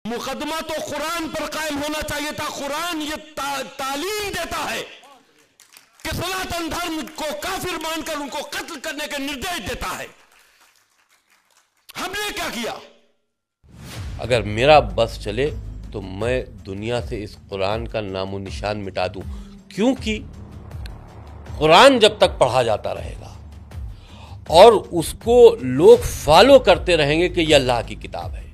मुकदमा तो कुरान पर कायम होना चाहिए था। कुरान ये तालीम देता है कि सनातन धर्म को काफिर मानकर उनको कत्ल करने के निर्देश देता है। हमने क्या किया? अगर मेरा बस चले तो मैं दुनिया से इस कुरान का नामो निशान मिटा दूं, क्योंकि कुरान जब तक पढ़ा जाता रहेगा और उसको लोग फॉलो करते रहेंगे कि यह अल्लाह की किताब है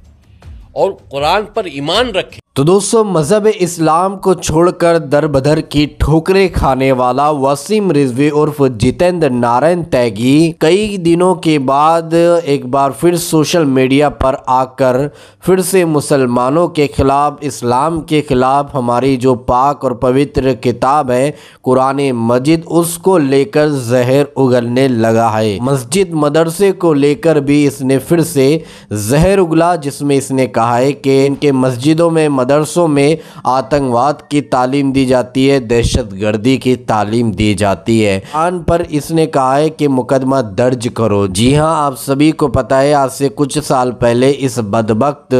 और कुरान पर ईमान रखें। तो दोस्तों, मज़हब इस्लाम को छोड़कर दर बदर की ठोकरें खाने वाला वसीम रिजवी उर्फ जितेंद्र नारायण तैगी कई दिनों के बाद एक बार फिर सोशल मीडिया पर आकर फिर से मुसलमानों के खिलाफ, इस्लाम के खिलाफ, हमारी जो पाक और पवित्र किताब है कुरान मजीद, उसको लेकर जहर उगलने लगा है। मस्जिद मदरसे को लेकर भी इसने फिर से जहर उगला, जिसमें इसने कहा है कि इनके मस्जिदों में, मदरसों में आतंकवाद की तालीम दी जाती है, दहशतगर्दी की तालीम दी जाती है। कुरान पर इसने कहा है कि मुकदमा दर्ज करो। जी हां, आप सभी को पता है आज से कुछ साल पहले इस बदबख्त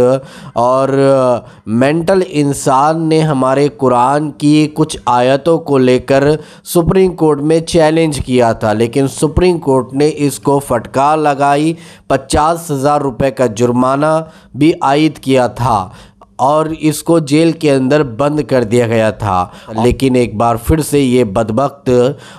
और मेंटल इंसान ने हमारे कुरान की कुछ आयतों को लेकर सुप्रीम कोर्ट में चैलेंज किया था, लेकिन सुप्रीम कोर्ट ने इसको फटकार लगाई, 50,000 रुपये का जुर्माना भी आयद किया था और इसको जेल के अंदर बंद कर दिया गया था। लेकिन एक बार फिर से ये बदबख्त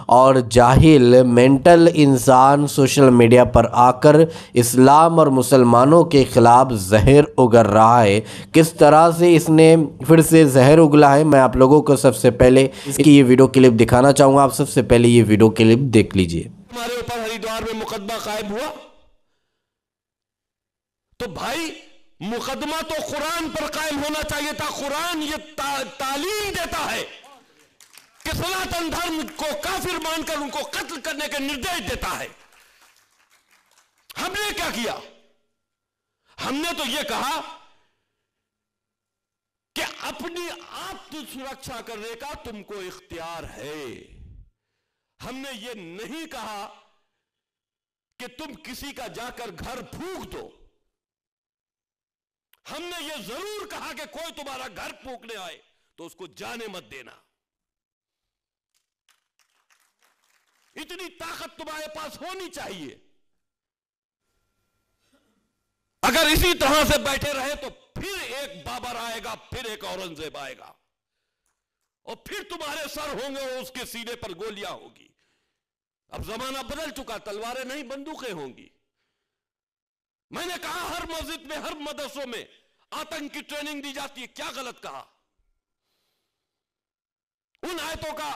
और जाहिल मेंटल इंसान सोशल मीडिया पर आकर इस्लाम और मुसलमानों के ख़िलाफ़ जहर उगल रहा है। किस तरह से इसने फिर से जहर उगला है, मैं आप लोगों को सबसे पहले इसकी ये वीडियो क्लिप दिखाना चाहूँगा। आप सबसे पहले ये वीडियो क्लिप देख लीजिए। हमारे ऊपर हरिद्वार में मुकदमा कायम हुआ तो भाई मुकदमा तो कुरान पर कायम होना चाहिए था। कुरान ये तालीम देता है कि सनातन धर्म को काफिर मानकर उनको कत्ल करने के निर्देश देता है। हमने क्या किया? हमने तो ये कहा कि अपनी आत्म सुरक्षा करने का तुमको इख्तियार है। हमने ये नहीं कहा कि तुम किसी का जाकर घर फूंक दो। हमने ये जरूर कहा कि कोई तुम्हारा घर फूंकने आए तो उसको जाने मत देना। इतनी ताकत तुम्हारे पास होनी चाहिए। अगर इसी तरह से बैठे रहे तो फिर एक बाबर आएगा, फिर एक औरंगजेब आएगा और फिर तुम्हारे सर होंगे और उसके सीने पर गोलियां होगी। अब जमाना बदल चुका, तलवारें नहीं बंदूकें होंगी। मैंने कहा हर मस्जिद में, हर मदरसों में आतंक की ट्रेनिंग दी जाती है, क्या गलत कहा? उन आयतों का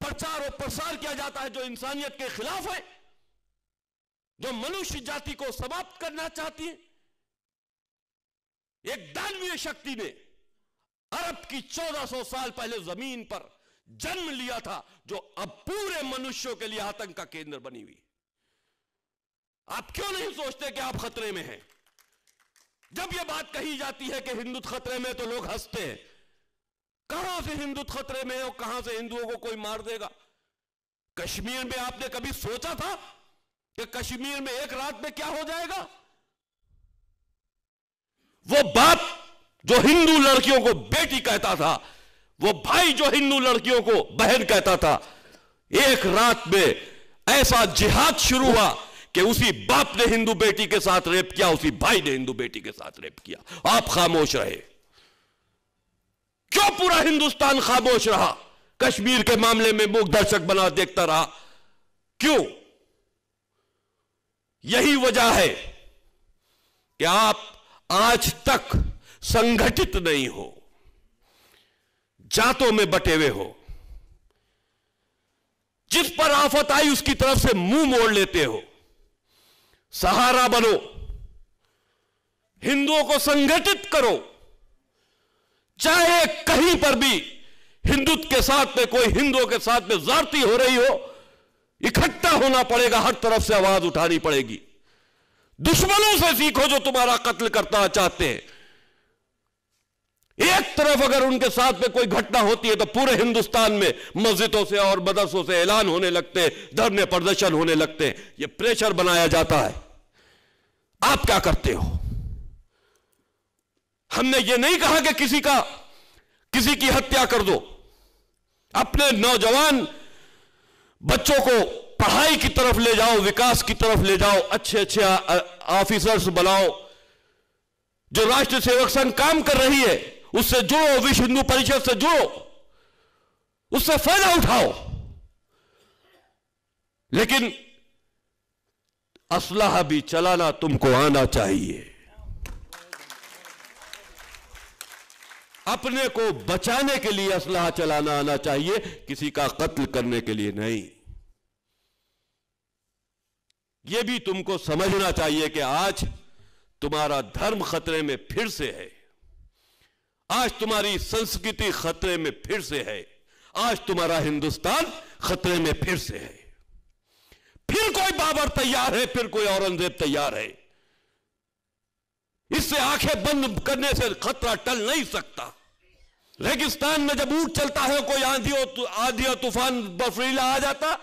प्रचार और प्रसार किया जाता है जो इंसानियत के खिलाफ है, जो मनुष्य जाति को समाप्त करना चाहती है। एक दानवीय शक्ति ने अरब की 1400 साल पहले जमीन पर जन्म लिया था, जो अब पूरे मनुष्यों के लिए आतंक का केंद्र बनी हुई। आप क्यों नहीं सोचते कि आप खतरे में हैं? जब यह बात कही जाती है कि हिंदुत्व खतरे में तो लोग हंसते हैं। कहां से हिंदुत्व खतरे में है और कहां से हिंदुओं को कोई मार देगा? कश्मीर में आपने कभी सोचा था कि कश्मीर में एक रात में क्या हो जाएगा? वो बाप जो हिंदू लड़कियों को बेटी कहता था, वो भाई जो हिंदू लड़कियों को बहन कहता था, एक रात में ऐसा जिहाद शुरू हुआ कि उसी बाप ने हिंदू बेटी के साथ रेप किया, उसी भाई ने हिंदू बेटी के साथ रेप किया। आप खामोश रहे। क्यों पूरा हिंदुस्तान खामोश रहा? कश्मीर के मामले में मूक दर्शक बना देखता रहा। क्यों? यही वजह है कि आप आज तक संगठित नहीं हो, जातों में बटे हुए हो। जिस पर आफत आई उसकी तरफ से मुंह मोड़ लेते हो। सहारा बनो, हिंदुओं को संगठित करो। चाहे कहीं पर भी हिंदुत्व के साथ में, कोई हिंदुओं के साथ में ज्यादती हो रही हो, इकट्ठा होना पड़ेगा, हर तरफ से आवाज उठानी पड़ेगी। दुश्मनों से सीखो जो तुम्हारा कत्ल करना चाहते हैं। एक तरफ अगर उनके साथ में कोई घटना होती है तो पूरे हिंदुस्तान में मस्जिदों से और मदरसों से ऐलान होने लगते हैं, धरने प्रदर्शन होने लगते हैं। यह प्रेशर बनाया जाता है। आप क्या करते हो? हमने ये नहीं कहा कि किसी की हत्या कर दो। अपने नौजवान बच्चों को पढ़ाई की तरफ ले जाओ, विकास की तरफ ले जाओ, अच्छे अच्छे ऑफिसर्स बनाओ। जो राष्ट्रीय सेवक संघ काम कर रही है उससे जुड़ो, विश्व हिंदू परिषद से जुड़ो, उससे फायदा उठाओ। लेकिन असलाह भी चलाना तुमको आना चाहिए, अपने को बचाने के लिए असलाह चलाना आना चाहिए, किसी का कत्ल करने के लिए नहीं। यह भी तुमको समझना चाहिए कि आज तुम्हारा धर्म खतरे में फिर से है, आज तुम्हारी संस्कृति खतरे में फिर से है, आज तुम्हारा हिंदुस्तान खतरे में फिर से है। फिर कोई बाबर तैयार है, फिर कोई औरंगजेब तैयार है। इससे आंखें बंद करने से खतरा टल नहीं सकता। रेगिस्तान में जब ऊंट चलता है, कोई आंधी और तूफान बर्फीला आ जाता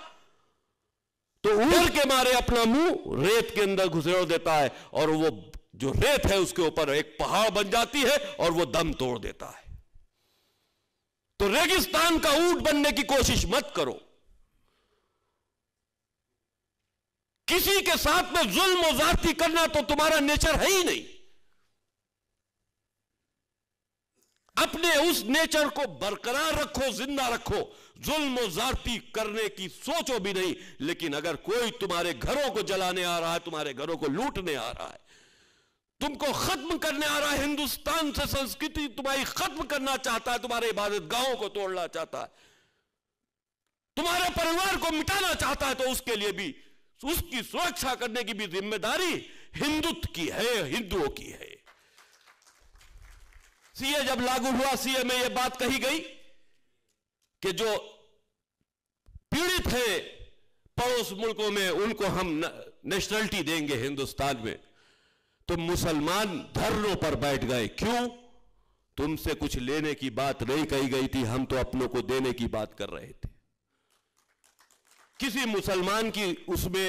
तो ऊंट के मारे अपना मुंह रेत के अंदर घुसेड़ देता है और वो जो रेत है उसके ऊपर एक पहाड़ बन जाती है और वो दम तोड़ देता है। तो रेगिस्तान का ऊंट बनने की कोशिश मत करो। किसी के साथ में जुल्म और ज्यादती करना तो तुम्हारा नेचर है ही नहीं। अपने उस नेचर को बरकरार रखो, जिंदा रखो। जुल्म और ज्यादती करने की सोचो भी नहीं। लेकिन अगर कोई तुम्हारे घरों को जलाने आ रहा है, तुम्हारे घरों को लूटने आ रहा है, तुमको खत्म करने आ रहा है, हिंदुस्तान से संस्कृति तुम्हारी खत्म करना चाहता है, तुम्हारे इबादत गाहों को तोड़ना चाहता है, तुम्हारे परिवार को मिटाना चाहता है, तो उसके लिए भी उसकी सुरक्षा करने की भी जिम्मेदारी हिंदुत्व की है, हिंदुओं की है। सीए जब लागू हुआ, सीए में यह बात कही गई कि जो पीड़ित हैं पड़ोस मुल्कों में उनको हम नेशनलिटी देंगे हिंदुस्तान में। तो मुसलमान धरनों पर बैठ गए। क्यों? तुमसे कुछ लेने की बात नहीं कही गई थी, हम तो अपनों को देने की बात कर रहे थे। किसी मुसलमान की उसमें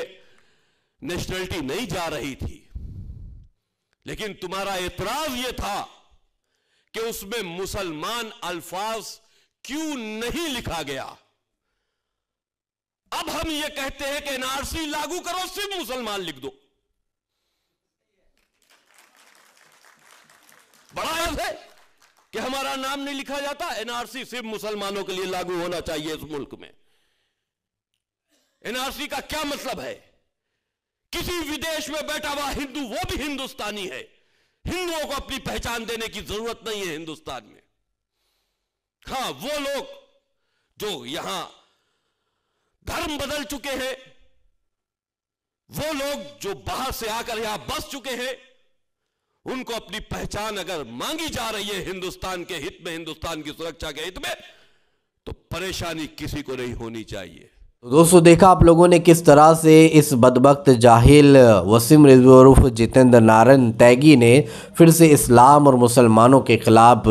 नेशनलिटी नहीं जा रही थी, लेकिन तुम्हारा एतराज यह था कि उसमें मुसलमान अल्फाज क्यों नहीं लिखा गया। अब हम यह कहते हैं कि एनआरसी लागू करो, सिर्फ मुसलमान लिख दो। बड़ा अर्थ है कि हमारा नाम नहीं लिखा जाता। एनआरसी सिर्फ मुसलमानों के लिए लागू होना चाहिए इस मुल्क में। एनआरसी का क्या मतलब है? किसी विदेश में बैठा हुआ हिंदू, वो भी हिंदुस्तानी है। हिंदुओं को अपनी पहचान देने की जरूरत नहीं है हिंदुस्तान में। हां, वो लोग जो यहां धर्म बदल चुके हैं, वो लोग जो बाहर से आकर यहां बस चुके हैं, उनको अपनी पहचान अगर मांगी जा रही है हिंदुस्तान के हित में, हिंदुस्तान की सुरक्षा के हित में, तो परेशानी किसी को नहीं होनी चाहिए। तो दोस्तों, देखा आप लोगों ने किस तरह से इस बदबख्त जाहिल वसीम रिजवी उर्फ जितेंद्र नारायण तैगी ने फिर से इस्लाम और मुसलमानों के ख़िलाफ़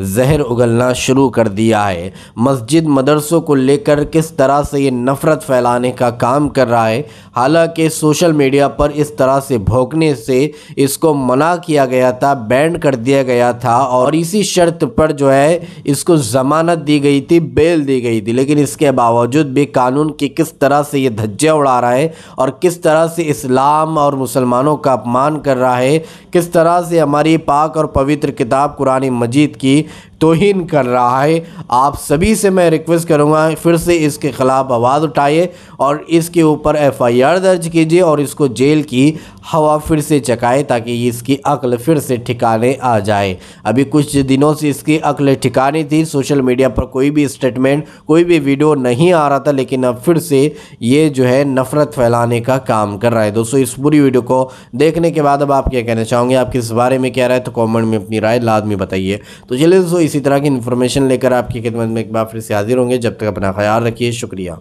जहर उगलना शुरू कर दिया है। मस्जिद मदरसों को लेकर किस तरह से ये नफ़रत फैलाने का काम कर रहा है। हालांकि सोशल मीडिया पर इस तरह से भौंकने से इसको मना किया गया था, बैन कर दिया गया था और इसी शर्त पर जो है इसको ज़मानत दी गई थी, बेल दी गई थी। लेकिन इसके बावजूद भी कानून कि किस तरह से ये धज्जियां उड़ा रहा है और किस तरह से इस्लाम और मुसलमानों का अपमान कर रहा है, किस तरह से हमारी पाक और पवित्र किताब कुरान मजीद की तौहीन कर रहा है। आप सभी से मैं रिक्वेस्ट करूंगा फिर से इसके ख़िलाफ़ आवाज़ उठाइए और इसके ऊपर FIR दर्ज कीजिए और इसको जेल की हवा फिर से चकाए ताकि इसकी अक्ल फिर से ठिकाने आ जाए। अभी कुछ दिनों से इसकी अक्ल ठिकाने थी, सोशल मीडिया पर कोई भी स्टेटमेंट, कोई भी वीडियो नहीं आ रहा था, लेकिन अब फिर से ये जो है नफ़रत फैलाने का काम कर रहा है। दोस्तों, इस पूरी वीडियो को देखने के बाद अब आप क्या कहना चाहोगे, आप किस बारे में कह रहे हैं, तो कॉमेंट में अपनी राय लाजमी बताइए। तो चलिए दोस्तों, इसी तरह की इन्फॉर्मेशन लेकर आपकी खिदमत में एक बार फिर से हाजिर होंगे। जब तक अपना ख्याल रखिए। शुक्रिया।